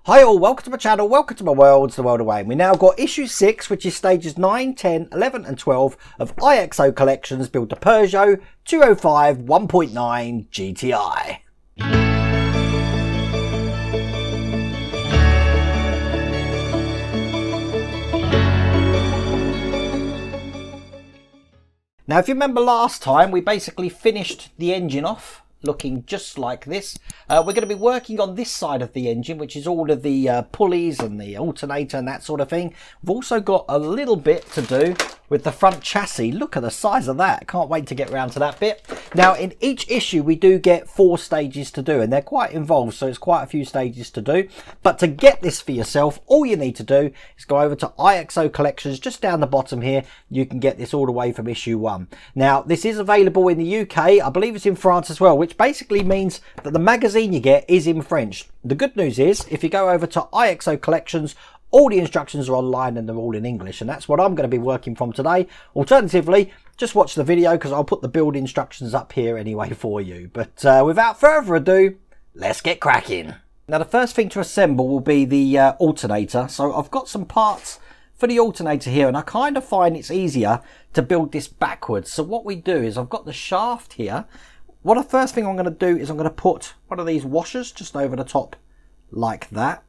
Hi all, welcome to my channel, welcome to my world, it's the world away. We now got issue 6, which is stages 9, 10, 11 and 12 of IXO collections built to Peugeot 205 1.9 GTI. Now if you remember last time, we basically finished the engine off looking just like this. We're going to be working on this side of the engine, which is all of the pulleys and the alternator and that sort of thing. We've also got a little bit to do with the front chassis. Look at the size of that. Can't wait to get around to that bit. Now in each issue we do get 4 stages to do, and they're quite involved, so it's quite a few stages to do. But to get this for yourself, all you need to do is go over to IXO collections just down the bottom here. You can get this all the way from issue 1. Now this is available in the UK, I believe it's in France as well, which basically means that the magazine you get is in French. The good news is if you go over to IXO collections, all the instructions are online and they're all in English, and that's what I'm going to be working from today. Alternatively, just watch the video because I'll put the build instructions up here anyway for you. But without further ado, let's get cracking. Now the first thing to assemble will be the alternator. So I've got some parts for the alternator here, and I kind of find it's easier to build this backwards. So what we do is I've got the shaft here. What the first thing I'm going to do is I'm going to put one of these washers just over the top like that.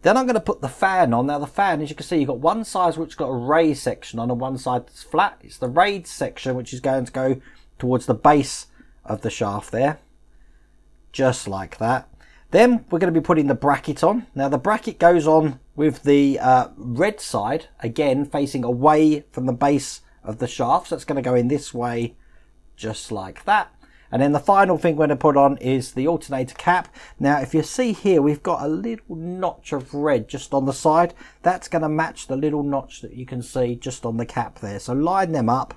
Then I'm going to put the fan on. Now the fan, as you can see, you've got one side which has got a raised section on and one side that's flat. It's the raised section which is going to go towards the base of the shaft there. Just like that. Then we're going to be putting the bracket on. Now the bracket goes on with the red side, again facing away from the base of the shaft. So it's going to go in this way, just like that. And then the final thing we're going to put on is the alternator cap. Now if you see here, we've got a little notch of red just on the side. That's going to match the little notch that you can see just on the cap there. So line them up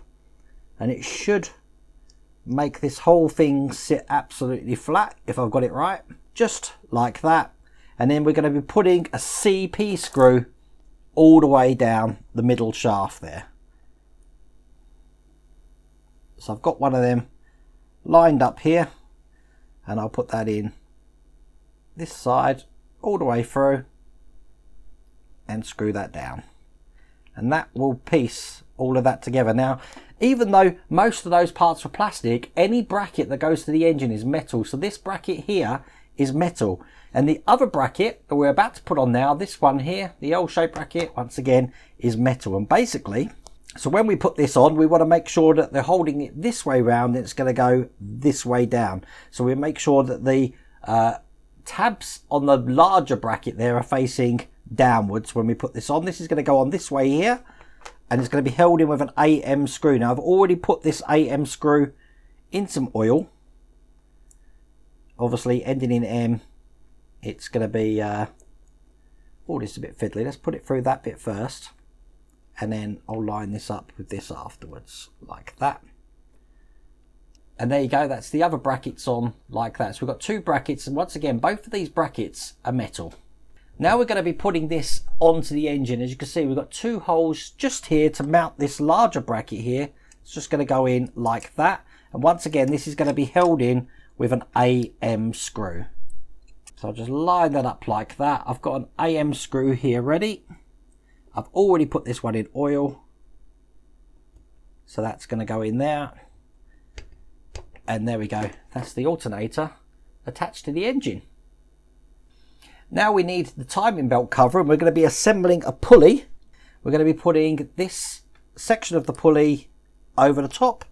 and it should make this whole thing sit absolutely flat, if I've got it right. Just like that. And then we're going to be putting a CP screw all the way down the middle shaft there. So I've got one of them lined up here, and I'll put that in this side all the way through and screw that down, and that will piece all of that together. Now even though most of those parts are plastic, any bracket that goes to the engine is metal. So this bracket here is metal, and the other bracket that we're about to put on now, this one here, the L-shaped bracket, once again is metal. And basically, so when we put this on, we want to make sure that they're holding it this way round and it's going to go this way down. So we make sure that the tabs on the larger bracket there are facing downwards when we put this on. This is going to go on this way here, and it's going to be held in with an AM screw. Now I've already put this AM screw in some oil. Obviously ending in M, it's going to be, oh, this is a bit fiddly. Let's put it through that bit first. And then I'll line this up with this afterwards, like that. And there you go, that's the other brackets on like that. So we've got 2 brackets, and once again, both of these brackets are metal. Now we're going to be putting this onto the engine. As you can see, we've got 2 holes just here to mount this larger bracket here. It's just going to go in like that. And once again, this is going to be held in with an AM screw. So I'll just line that up like that. I've got an AM screw here ready. I've already put this one in oil, so that's going to go in there, and there we go. That's the alternator attached to the engine. Now we need the timing belt cover, and we're going to be assembling a pulley. We're going to be putting this section of the pulley over the top,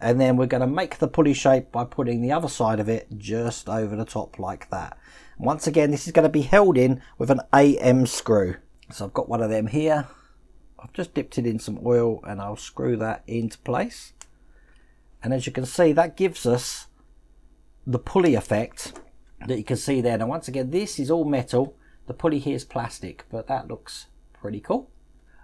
and then we're going to make the pulley shape by putting the other side of it just over the top like that. And once again, this is going to be held in with an AM screw. So I've got one of them here. I've just dipped it in some oil and I'll screw that into place. And as you can see, that gives us the pulley effect that you can see there. Now once again, this is all metal. The pulley here is plastic, but that looks pretty cool.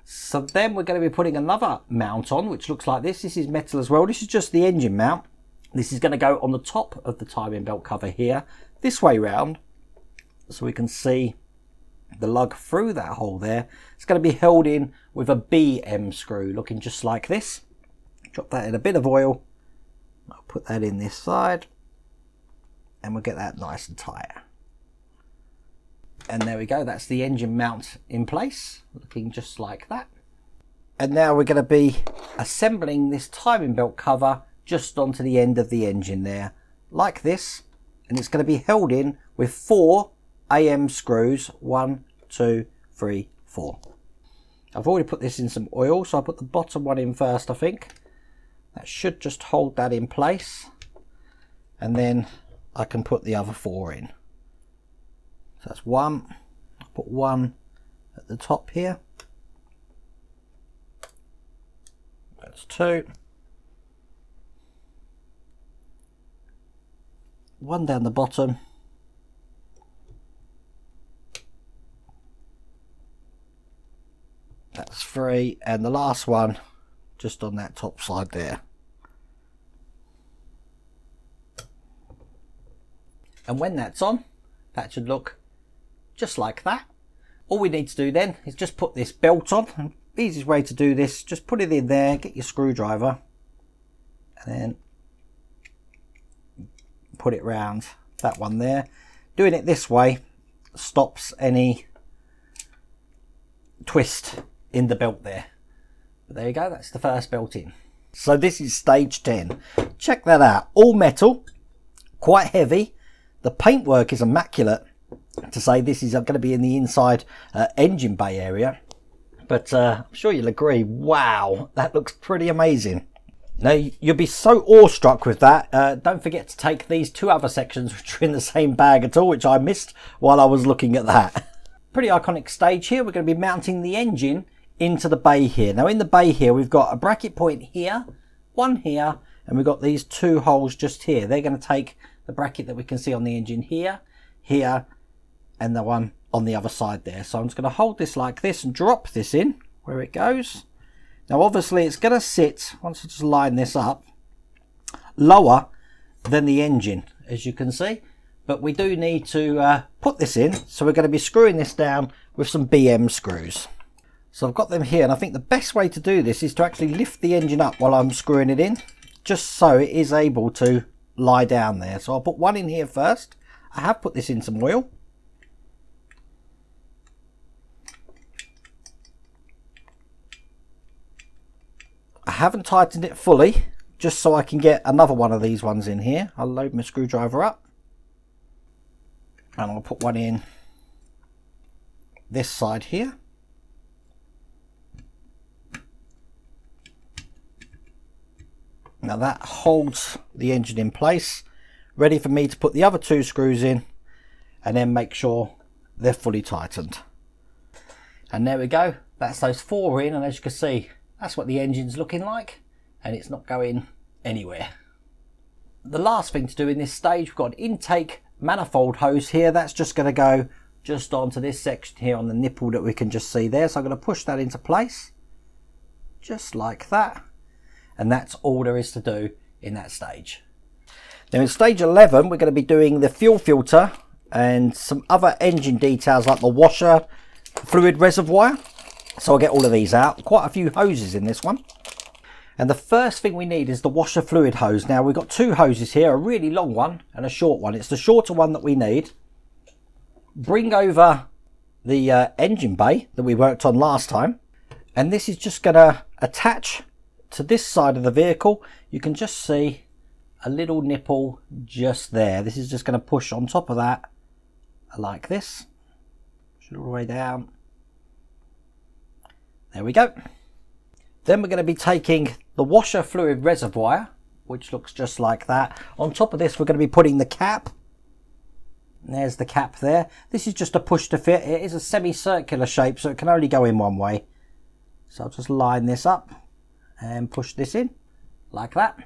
So then we're going to be putting another mount on, which looks like this. This is metal as well. This is just the engine mount. This is going to go on the top of the timing belt cover here, this way round, so we can see the lug through that hole there. It's going to be held in with a BM screw, looking just like this. Drop that in a bit of oil. I'll put that in this side, and we'll get that nice and tight. And there we go, that's the engine mount in place, looking just like that. And now we're going to be assembling this timing belt cover just onto the end of the engine there, like this. And it's going to be held in with 4 AM screws, 1, 2, 3, 4. I've already put this in some oil, so I'll put the bottom one in first, I think. That should just hold that in place. And then I can put the other 4 in. So that's 1. I'll put 1 at the top here. That's 2. 1 down the bottom. That's 3, and the last one just on that top side there. And when that's on, that should look just like that. All we need to do then is just put this belt on. And the easiest way to do this, just put it in there, get your screwdriver, and then put it round that one there. Doing it this way stops any twist in the belt there. But there you go, that's the first belt in. So this is stage 10. Check that out, all metal, quite heavy. The paintwork is immaculate, to say this is going to be in the inside engine bay area. But I'm sure you'll agree, wow, that looks pretty amazing. Now you'll be so awestruck with that. Don't forget to take these 2 other sections which are in the same bag at all, which I missed while I was looking at that. Pretty iconic stage here. We're going to be mounting the engine into the bay here. Now in the bay here we've got a bracket point here, 1 here, and we've got these 2 holes just here. They're going to take the bracket that we can see on the engine here, here, and the one on the other side there. So I'm just going to hold this like this and drop this in where it goes. Now obviously it's going to sit, once I just line this up, lower than the engine, as you can see. But we do need to put this in, so we're going to be screwing this down with some BM screws. So I've got them here, and I think the best way to do this is to actually lift the engine up while I'm screwing it in, just so it is able to lie down there. So I'll put 1 in here first. I have put this in some oil. I haven't tightened it fully, just so I can get another one of these ones in here. I'll load my screwdriver up. And I'll put 1 in this side here. Now that holds the engine in place, ready for me to put the other 2 screws in and then make sure they're fully tightened. And there we go, that's those 4 in, and as you can see, that's what the engine's looking like, and it's not going anywhere. The last thing to do in this stage, we've got an intake manifold hose here. That's just going to go just onto this section here on the nipple that we can just see there. So I'm going to push that into place, just like that. And that's all there is to do in that stage. Now in stage 11, we're going to be doing the fuel filter and some other engine details like the washer, fluid reservoir. So I'll get all of these out. Quite a few hoses in this one. And the first thing we need is the washer fluid hose. Now we've got 2 hoses here, a really long one and a short one. It's the shorter one that we need. Bring over the engine bay that we worked on last time. And this is just going to attach to this side of the vehicle. You can just see a little nipple just there. This is just going to push on top of that like this. Push it all the way down. There we go. Then we're going to be taking the washer fluid reservoir, which looks just like that. On top of this, we're going to be putting the cap. There's the cap there. This is just a push to fit. It is a semicircular shape, so it can only go in one way. So I'll just line this up and push this in like that.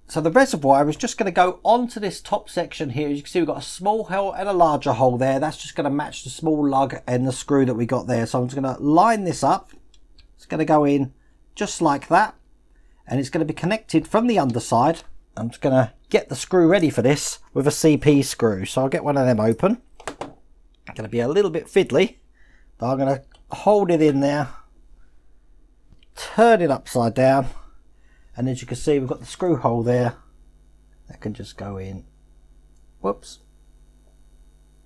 So the reservoir is just going to go onto this top section here. As you can see, we've got a small hole and a larger hole there. That's just going to match the small lug and the screw that we got there. So I'm just going to line this up. It's going to go in just like that, and it's going to be connected from the underside. I'm just going to get the screw ready for this with a CP screw. So I'll get one of them open. It's going to be a little bit fiddly, but I'm going to hold it in there, turn it upside down, and as you can see, we've got the screw hole there that can just go in, whoops,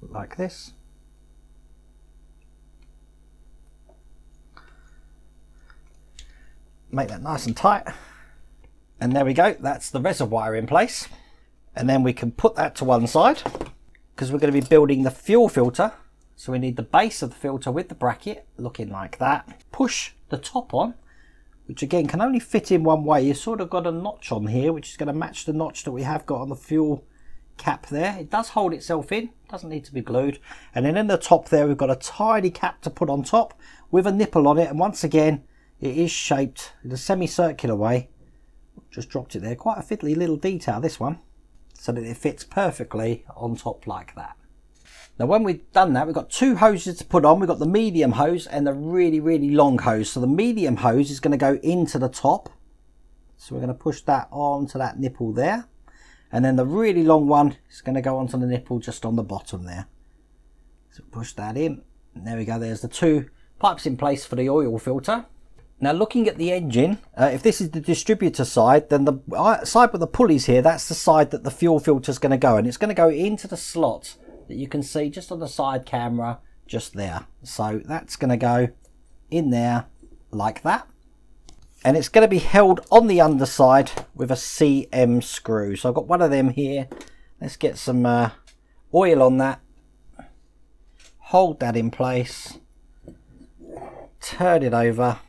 like this. make that nice and tight. And there we go, that's the reservoir in place. And then we can put that to one side because we're going to be building the fuel filter. So we need the base of the filter with the bracket looking like that. Push the top on, which again can only fit in one way. You've sort of got a notch on here which is going to match the notch that we have got on the fuel cap there. It does hold itself in, doesn't need to be glued. And then in the top there we've got a tiny cap to put on top with a nipple on it, and once again it is shaped in a semicircular way. Just dropped it there, quite a fiddly little detail this one, so that it fits perfectly on top like that. Now when we've done that, we've got two hoses to put on. We've got the medium hose and the really long hose. So the medium hose is going to go into the top, so we're going to push that onto that nipple there, and then the really long one is going to go onto the nipple just on the bottom there. So push that in, and there we go, there's the two pipes in place for the oil filter. Now looking at the engine, if this is the distributor side, then the side with the pulleys here, that's the side that the fuel filter is going to go, and it's going to go into the slot that you can see just on the side camera just there. So that's going to go in there like that, and it's going to be held on the underside with a CM screw. So I've got one of them here. Let's get some oil on that, hold that in place, turn it over,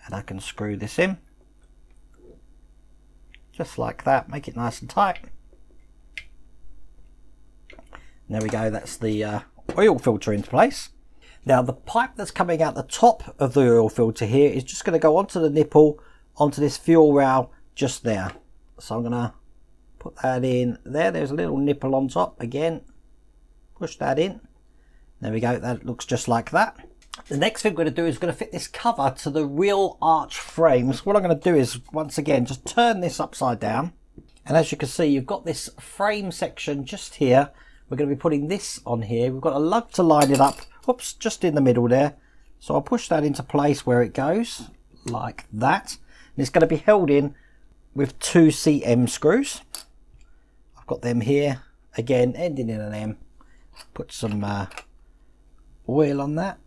and I can screw this in just like that, make it nice and tight. And there we go, that's the oil filter into place. Now the pipe that's coming out the top of the oil filter here is just going to go onto the nipple, onto this fuel rail just there. So I'm going to put that in there. There's a little nipple on top again, push that in. There we go, that looks just like that. The next thing we're going to do is we're going to fit this cover to the real arch frame. So what I'm going to do is, once again, just turn this upside down. And as you can see, you've got this frame section just here. We're going to be putting this on here. We've got a lug to line it up. Whoops, just in the middle there. So I'll push that into place where it goes, like that. And it's going to be held in with two CM screws. I've got them here, again, ending in an M. Put some oil on that.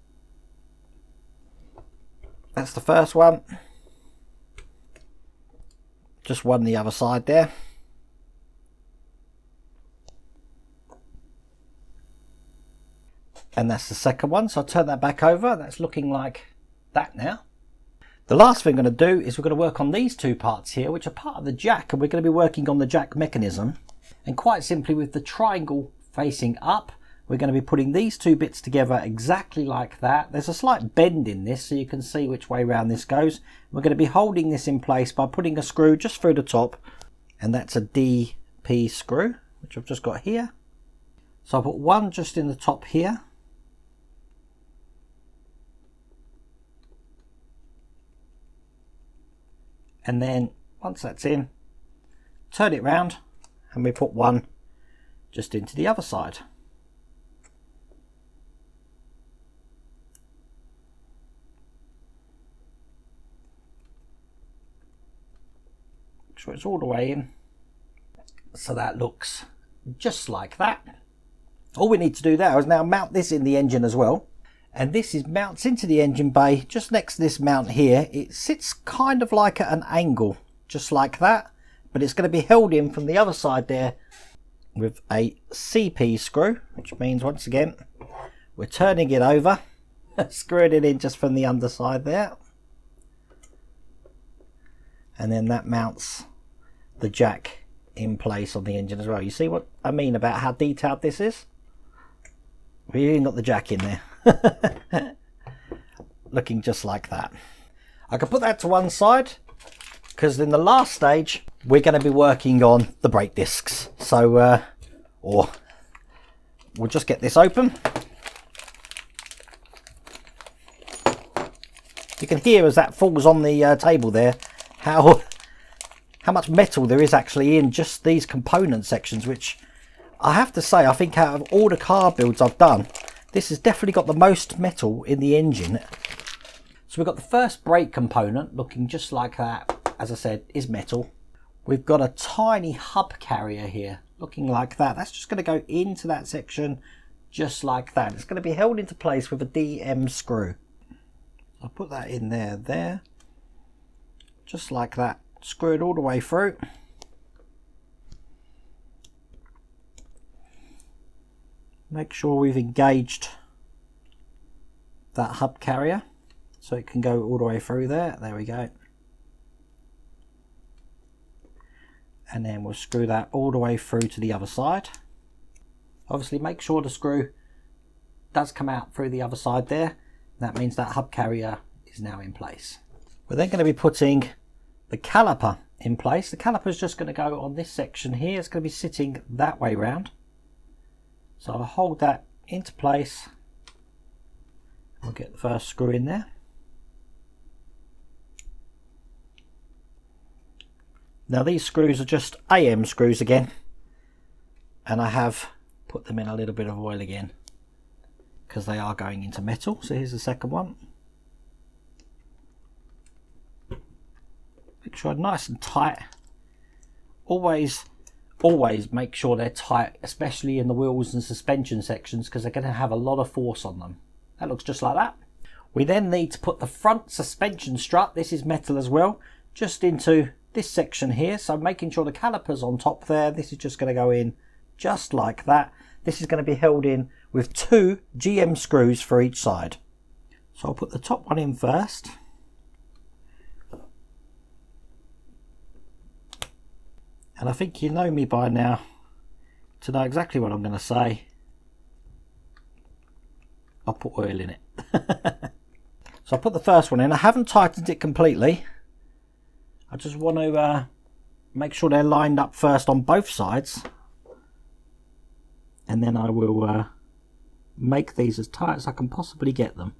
That's the first one. Just one the other side there. And that's the second one. So I'll turn that back over. That's looking like that now. The last thing we're going to do is we're going to work on these two parts here, which are part of the jack, and we're going to be working on the jack mechanism. And quite simply, with the triangle facing up, we're going to be putting these two bits together exactly like that. There's a slight bend in this, so you can see which way round this goes. We're going to be holding this in place by putting a screw just through the top, and that's a DP screw, which I've just got here. So I'll put one just in the top here. And then once that's in, turn it round, and we put one just into the other side. Make sure it's all the way in. So that looks just like that. All we need to do now is now mount this in the engine as well. And this mounts into the engine bay just next to this mount here. It sits kind of like at an angle, just like that. But it's going to be held in from the other side there with a CP screw, which means once again, we're turning it over, screwing it in just from the underside there. And then that mounts the jack in place on the engine as well. You see what I mean about how detailed this is? We've even got the jack in there. Looking just like that. I can put that to one side because in the last stage we're going to be working on the brake discs. So or we'll just get this open. You can hear as that falls on the table there how much metal there is actually in just these component sections, which I have to say, I think out of all the car builds I've done, this has definitely got the most metal in the engine. So we've got the first brake component looking just like that, as I said, is metal. We've got a tiny hub carrier here looking like that. That's just going to go into that section just like that. It's going to be held into place with a DM screw. I'll put that in there. just like that, screw it all the way through. Make sure we've engaged that hub carrier so it can go all the way through there. There we go. And then we'll screw that all the way through to the other side. Obviously make sure the screw does come out through the other side there. That means that hub carrier is now in place. We're then going to be putting the caliper in place. The caliper is just going to go on this section here. It's going to be sitting that way round. So I'll hold that into place. We'll get the first screw in there. Now these screws are just AM screws again, and I have put them in a little bit of oil again because they are going into metal. So here's the second one. Make sure they're nice and tight. Always make sure they're tight, especially in the wheels and suspension sections, because they're going to have a lot of force on them. That looks just like that. We then need to put the front suspension strut, this is metal as well, just into this section here. So making sure the caliper's on top there. This is just going to go in just like that. This is going to be held in with 2 GM screws for each side. So I'll put the top one in first. And I think you know me by now to know exactly what I'm going to say. I'll put oil in it. So I put the first one in. I haven't tightened it completely. I just want to make sure they're lined up first on both sides. And then I will make these as tight as I can possibly get them.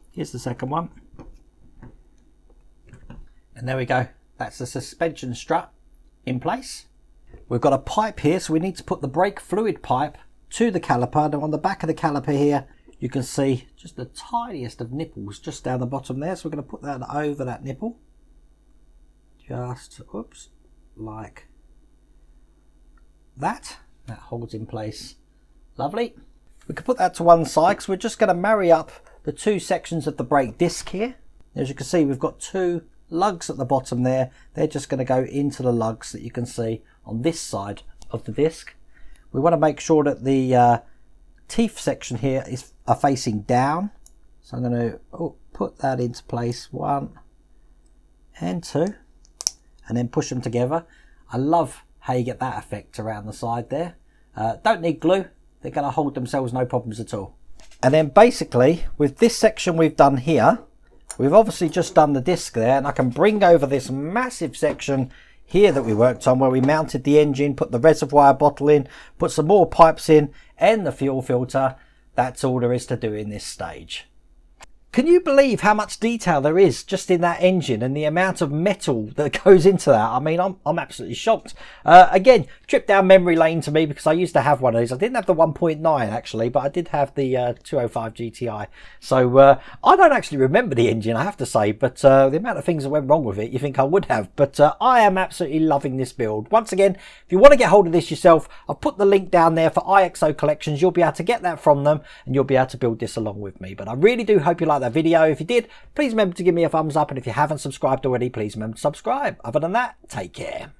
Here's the second one. And there we go. That's the suspension strut in place. We've got a pipe here, so we need to put the brake fluid pipe to the caliper. Now on the back of the caliper here, you can see just the tiniest of nipples just down the bottom there. So we're going to put that over that nipple. Just, oops, like that. That holds in place. Lovely. We can put that to one side because we're just going to marry up the 2 sections of the brake disc here. As you can see, we've got 2 lugs at the bottom there. They're just going to go into the lugs that you can see on this side of the disc. We want to make sure that the teeth section here are facing down. So I'm going to put that into place, 1 and 2, and then push them together. I love how you get that effect around the side there. Don't need glue. They're going to hold themselves no problems at all. And then basically with this section we've done here, we've obviously just done the disc there, and I can bring over this massive section here that we worked on where we mounted the engine, put the reservoir bottle in, put some more pipes in and the fuel filter. That's all there is to do in this stage. Can you believe how much detail there is just in that engine and the amount of metal that goes into that? I mean, I'm absolutely shocked. Again, trip down memory lane to me because I used to have one of these. I didn't have the 1.9 actually, but I did have the 205 GTI. So I don't actually remember the engine, I have to say, but the amount of things that went wrong with it, you think I would have. But I am absolutely loving this build. Once again, if you want to get hold of this yourself, I've put the link down there for IXO Collections. You'll be able to get that from them and you'll be able to build this along with me. But I really do hope you like that video. If you did, please remember to give me a thumbs up, and if you haven't subscribed already, please remember to subscribe. Other than that, take care.